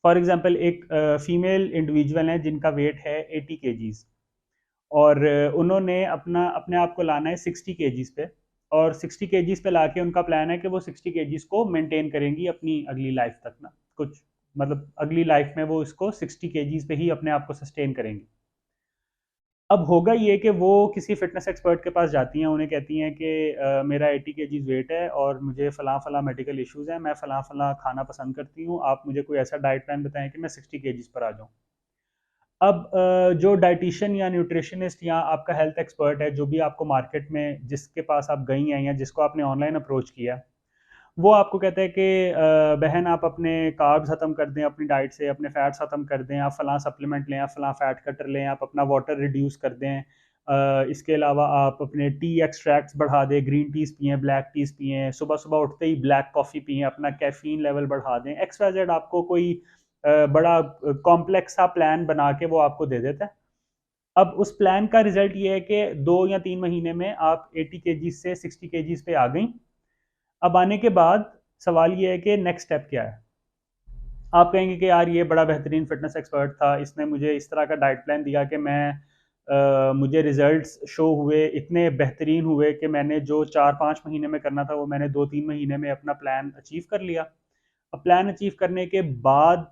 For example एक female individual है जिनका वेट है 80 केजीज, और उन्होंने अपने आप को लाना है 60 केजीज पे, और 60 केजीज पे लाके उनका प्लान है कि वो 60 केजीज को मेंटेन करेंगी अपनी अगली लाइफ तक ना, कुछ मतलब अगली लाइफ में वो इसको 60 केजीज पे ही अपने आप को सस्टेन करेंगी। अब होगा ये कि वो किसी फिटनेस एक्सपर्ट के पास जाती हैं, उन्हें कहती हैं कि मेरा 80 केजीज वेट है और मुझे फ़लाँ फ़लाँ मेडिकल इश्यूज़ हैं, मैं फ़लाँ फ़लाँ खाना पसंद करती हूँ, आप मुझे कोई ऐसा डाइट प्लान बताएं कि मैं 60 केजीज पर आ जाऊँ। अब जो डाइटिशियन या न्यूट्रिशनिस्ट या आपका हेल्थ एक्सपर्ट है, जो भी आपको मार्केट में जिसके पास आप गई हैं या जिसको आपने ऑनलाइन अप्रोच किया, वो आपको कहता है कि बहन आप अपने कार्ब्स ख़त्म कर दें अपनी डाइट से, अपने फैट्स ख़त्म कर दें, आप फ़लाँ सप्लीमेंट लें, आप फ़लाँ फैट कटर लें, आप अपना वाटर रिड्यूस कर दें, इसके अलावा आप अपने टी एक्सट्रैक्ट्स बढ़ा दें, ग्रीन टीज़ पिएँ, ब्लैक टीज़ पिएँ, सुबह सुबह उठते ही ब्लैक कॉफ़ी पिएँ, अपना कैफ़ीन लेवल बढ़ा दें, एक्स वाई जेड आपको कोई बड़ा कॉम्प्लेक्स सा प्लान बना के वो आपको दे देता है। अब उस प्लान का रिजल्ट ये है कि 2 या 3 महीने में आप 80 केजीज से 60 केजीज पे आ गई। अब आने के बाद सवाल ये है कि नेक्स्ट स्टेप क्या है। आप कहेंगे कि यार ये बड़ा बेहतरीन फिटनेस एक्सपर्ट था, इसने मुझे इस तरह का डाइट प्लान दिया कि मुझे रिजल्ट्स शो हुए, इतने बेहतरीन हुए कि मैंने जो 4-5 महीने में करना था वो मैंने 2-3 महीने में अपना प्लान अचीव कर लिया। अब प्लान अचीव करने के बाद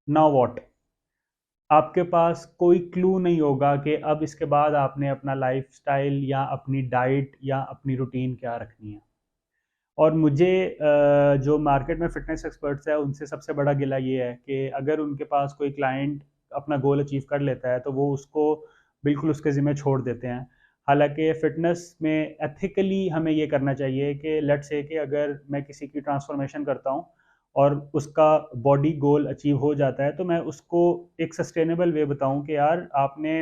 नाउ व्हाट, आपके पास कोई क्लू नहीं होगा कि अब इसके बाद आपने अपना लाइफस्टाइल या अपनी डाइट या अपनी रूटीन क्या रखनी है। और मुझे जो मार्केट में फ़िटनेस एक्सपर्ट्स हैं उनसे सबसे बड़ा गिला ये है कि अगर उनके पास कोई क्लाइंट अपना गोल अचीव कर लेता है तो वो उसको बिल्कुल उसके ज़िम्मे छोड़ देते हैं। हालांकि फ़िटनेस में एथिकली हमें ये करना चाहिए कि लेट्स से कि अगर मैं किसी की ट्रांसफॉर्मेशन करता हूँ और उसका बॉडी गोल अचीव हो जाता है तो मैं उसको एक सस्टेनेबल वे बताऊं कि यार आपने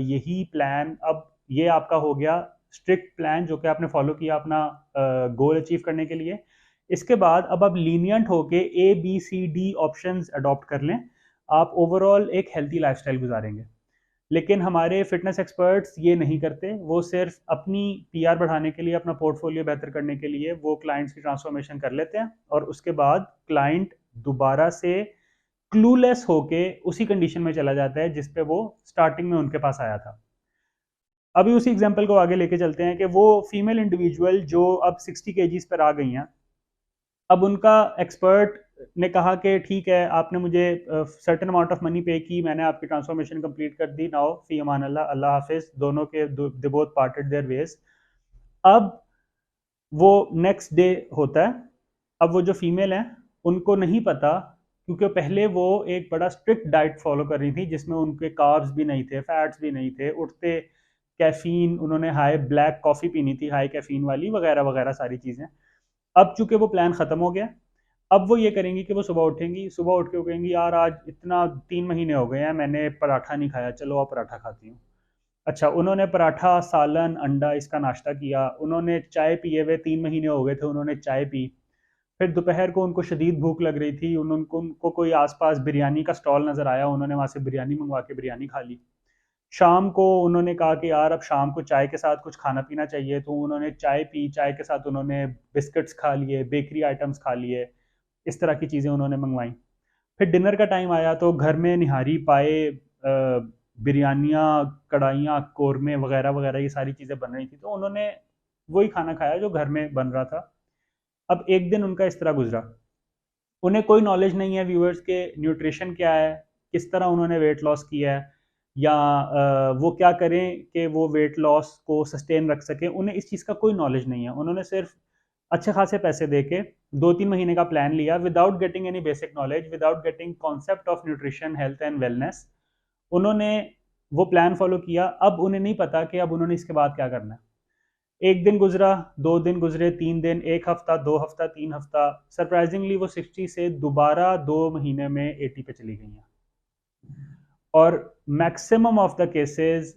यही प्लान, अब ये आपका हो गया स्ट्रिक्ट प्लान जो कि आपने फॉलो किया अपना गोल अचीव करने के लिए। इसके बाद अब आप लीनियंट होके ABCD ऑप्शंस अडॉप्ट कर लें, आप ओवरऑल एक हेल्थी लाइफस्टाइल गुजारेंगे। लेकिन हमारे फिटनेस एक्सपर्ट्स ये नहीं करते, वो सिर्फ अपनी PR बढ़ाने के लिए, अपना पोर्टफोलियो बेहतर करने के लिए वो क्लाइंट्स की ट्रांसफॉर्मेशन कर लेते हैं और उसके बाद क्लाइंट दोबारा से क्लूलेस होके उसी कंडीशन में चला जाता है जिस पे वो स्टार्टिंग में उनके पास आया था। अभी उसी एग्जांपल को आगे लेके चलते हैं कि वो फीमेल इंडिविजुअल जो अब 60 केजीज पर आ गई हैं, अब उनका एक्सपर्ट ने कहा कि ठीक है आपने मुझे सर्टेन अमाउंट ऑफ मनी पे की, मैंने आपकी ट्रांसफॉर्मेशन कंप्लीट कर दी, नाउ फी अमान अल्लाह, अल्लाह हाफिज, दोनों के they both parted their ways. अब वो नेक्स्ट डे होता है। अब वो जो फीमेल है उनको नहीं पता, क्योंकि पहले वो एक बड़ा स्ट्रिक्ट डाइट फॉलो कर रही थी जिसमें उनके कार्ब्स भी नहीं थे, फैट्स भी नहीं थे, उठते कैफीन उन्होंने हाई ब्लैक कॉफ़ी पीनी थी, हाई कैफीन वाली, वगैरह वगैरह सारी चीज़ें। अब चूंकि वो प्लान ख़त्म हो गया, अब वो ये करेंगी कि वो सुबह उठेंगी, सुबह उठ के वो कहेंगी यार आज इतना 3 महीने हो गए हैं मैंने पराठा नहीं खाया, चलो आप पराठा खाती हूँ। अच्छा, उन्होंने पराठा, सालन, अंडा इसका नाश्ता किया, उन्होंने चाय पिए हुए 3 महीने हो गए थे, उन्होंने चाय पी। फिर दोपहर को उनको शदीद भूख लग रही थी, उनको कोई आसपास बिरयानी का स्टॉल नज़र आया, उन्होंने वहाँ से बिरयानी मंगवा के बिरयानी खा ली। शाम को उन्होंने कहा कि यार अब शाम को चाय के साथ कुछ खाना पीना चाहिए, तो उन्होंने चाय पी, चाय के साथ उन्होंने बिस्किट्स खा लिए, बेकरी आइटम्स खा लिए, इस तरह की चीज़ें उन्होंने मंगवाई। फिर डिनर का टाइम आया तो घर में निहारी पाए, बिरयानियाँ, कढ़ाइयाँ, कौरमे वगैरह वगैरह ये सारी चीज़ें बन रही थी, तो उन्होंने वही खाना खाया जो घर में बन रहा था। अब एक दिन उनका इस तरह गुजरा, उन्हें कोई नॉलेज नहीं है व्यूअर्स के न्यूट्रिशन क्या है, किस तरह उन्होंने वेट लॉस किया है, या वो क्या करें कि वो वेट लॉस को सस्टेन रख सकें, उन्हें इस चीज़ का कोई नॉलेज नहीं है। उन्होंने सिर्फ अच्छे खासे पैसे दे के 2-3 महीने का प्लान लिया without getting any basic knowledge, without getting concept of nutrition, health and wellness. उन्होंने वो प्लान फॉलो किया, अब उन्हें नहीं पता कि अब उन्होंने इसके बाद क्या करना है। एक दिन गुजरा, 2 दिन गुजरे, 3 दिन, एक हफ्ता, 2 हफ्ता, 3 हफ्ता, सरप्राइजिंगली वो 60 से दोबारा 2 महीने में 80 पे चली गई हैं। और मैक्सिमम ऑफ द केसेस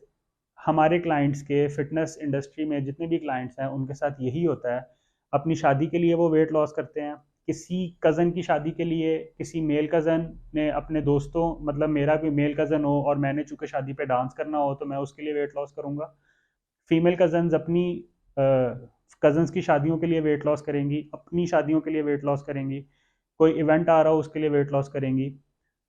हमारे क्लाइंट्स के, फिटनेस इंडस्ट्री में जितने भी क्लाइंट्स हैं उनके साथ यही होता है। अपनी शादी के लिए वो वेट लॉस करते हैं, किसी कज़न की शादी के लिए, किसी मेल कज़न ने अपने दोस्तों, मतलब मेरा भी मेल कज़न हो और मैंने चूँकि शादी पे डांस करना हो तो मैं उसके लिए वेट लॉस करूँगा। फीमेल कज़न्स अपनी कज़न्स की शादियों के लिए वेट लॉस करेंगी, अपनी शादियों के लिए वेट लॉस करेंगी। कोई इवेंट आ रहा हो उसके लिए वेट लॉस करेंगी,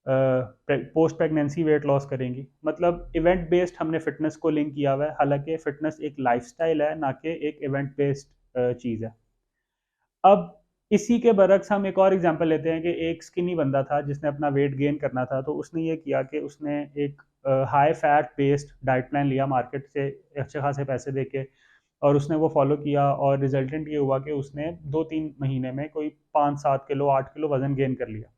पोस्ट प्रेगनेंसी वेट लॉस करेंगी। मतलब इवेंट बेस्ड हमने फिटनेस को लिंक किया हुआ है, हालांकि फिटनेस एक लाइफस्टाइल है ना कि एक इवेंट बेस्ड चीज़ है। अब इसी के बरक्स हम एक और एग्जांपल लेते हैं कि एक स्किनी बंदा था जिसने अपना वेट गेन करना था, तो उसने ये किया कि उसने एक high fat based diet plan लिया मार्केट से अच्छे खासे पैसे दे के, और उसने वो फॉलो किया, और रिजल्टेंट ये हुआ कि उसने 2-3 महीने में कोई 5-7 किलो 8 किलो वजन गेन कर लिया।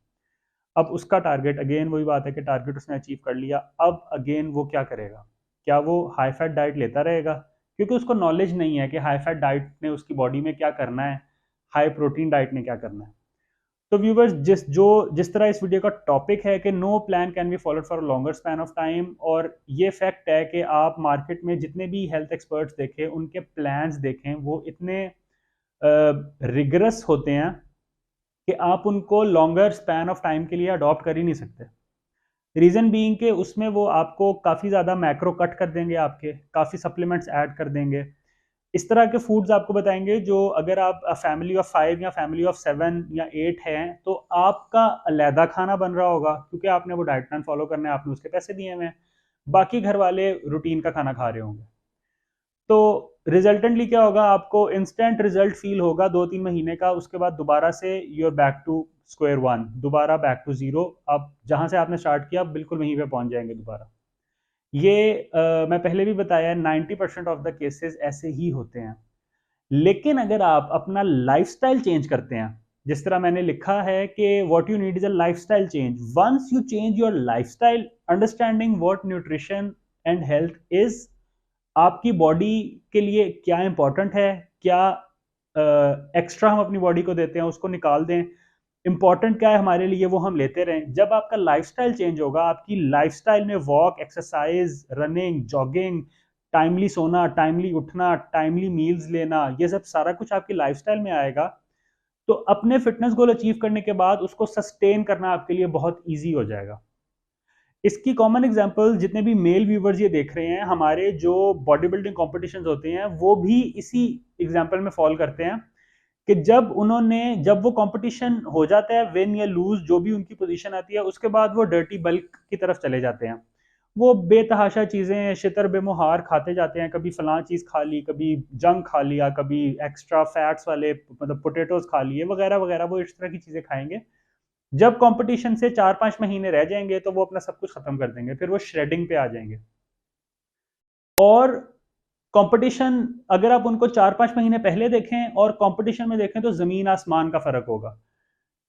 अब उसका टारगेट, अगेन वही बात है कि टारगेट उसने अचीव कर लिया, अब अगेन वो क्या करेगा? क्या वो हाई फैट डाइट लेता रहेगा? क्योंकि उसको नॉलेज नहीं है कि हाई फैट डाइट ने उसकी बॉडी में क्या करना है, हाई प्रोटीन डाइट ने क्या करना है। तो व्यूवर्स, जिस तरह इस वीडियो का टॉपिक है कि no plan can be followed for longer span of time, और ये फैक्ट है कि आप मार्केट में जितने भी हेल्थ एक्सपर्ट्स देखें, उनके प्लान्स देखें, वो इतने रिगरस होते हैं कि आप उनको लॉन्गर स्पैन ऑफ टाइम के लिए अडॉप्ट कर ही नहीं सकते। रीज़न बीइंग के उसमें वो आपको काफ़ी ज़्यादा मैक्रो कट कर देंगे, आपके काफ़ी सप्लीमेंट्स ऐड कर देंगे, इस तरह के फूड्स आपको बताएंगे जो अगर आप फैमिली ऑफ 5 या फैमिली ऑफ 7 या 8 हैं तो आपका अलहदा खाना बन रहा होगा, क्योंकि आपने वो डाइट प्लान फॉलो करना है, आपने उसके पैसे दिए हुए हैं, बाकी घर वाले रूटीन का खाना खा रहे होंगे। तो रिजल्टेंटली क्या होगा? आपको इंस्टेंट रिजल्ट फील होगा 2-3 महीने का, उसके बाद दोबारा से you are back to square one, दोबारा बैक टू जीरो। आप जहां से आपने स्टार्ट किया बिल्कुल वहीं पे पहुंच जाएंगे दोबारा। ये मैं पहले भी बताया, 90% ऑफ द केसेस ऐसे ही होते हैं। लेकिन अगर आप अपना लाइफस्टाइल चेंज करते हैं, जिस तरह मैंने लिखा है कि what you need is a lifestyle change, once you change your lifestyle, understanding what nutrition and health is, आपकी बॉडी के लिए क्या इंपॉर्टेंट है, क्या एक्स्ट्रा हम अपनी बॉडी को देते हैं उसको निकाल दें, इंपॉर्टेंट क्या है हमारे लिए वो हम लेते रहें। जब आपका लाइफस्टाइल चेंज होगा, आपकी लाइफस्टाइल में walk, exercise, running, jogging, timely सोना, टाइमली उठना, टाइमली मील्स लेना, ये सब सारा कुछ आपकी लाइफस्टाइल में आएगा, तो अपने फिटनेस गोल अचीव करने के बाद उसको सस्टेन करना आपके लिए बहुत ईजी हो जाएगा। इसकी कॉमन एग्जांपल जितने भी मेल व्यूवर्स ये देख रहे हैं, हमारे जो बॉडी बिल्डिंग कॉम्पिटिशन्स होते हैं वो भी इसी एग्जांपल में फॉल करते हैं कि जब वो कंपटीशन हो जाता है, विन या लूज जो भी उनकी पोजीशन आती है, उसके बाद वो डर्टी बल्क की तरफ चले जाते हैं। वो बेतहाशा चीज़ें शितर बेमुहार खाते जाते हैं, कभी फलां चीज़ खा ली, कभी जंक खा लिया, कभी एक्स्ट्रा फैट्स वाले मतलब पोटैटोज खा लिए, वगैरह वगैरह, वो इस तरह की चीज़ें खाएंगे। जब कंपटीशन से 4-5 महीने रह जाएंगे तो वो अपना सब कुछ खत्म कर देंगे, फिर वो श्रेडिंग पे आ जाएंगे। और कंपटीशन, अगर आप उनको 4-5 महीने पहले देखें और कंपटीशन में देखें, तो जमीन आसमान का फर्क होगा,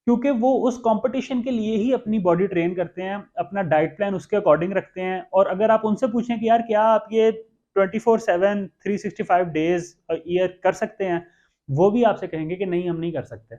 क्योंकि वो उस कंपटीशन के लिए ही अपनी बॉडी ट्रेन करते हैं, अपना डाइट प्लान उसके अकॉर्डिंग रखते हैं। और अगर आप उनसे पूछें कि यार क्या आप ये 24/7 365 डेज ईयर कर सकते हैं, वो भी आपसे कहेंगे कि नहीं, हम नहीं कर सकते।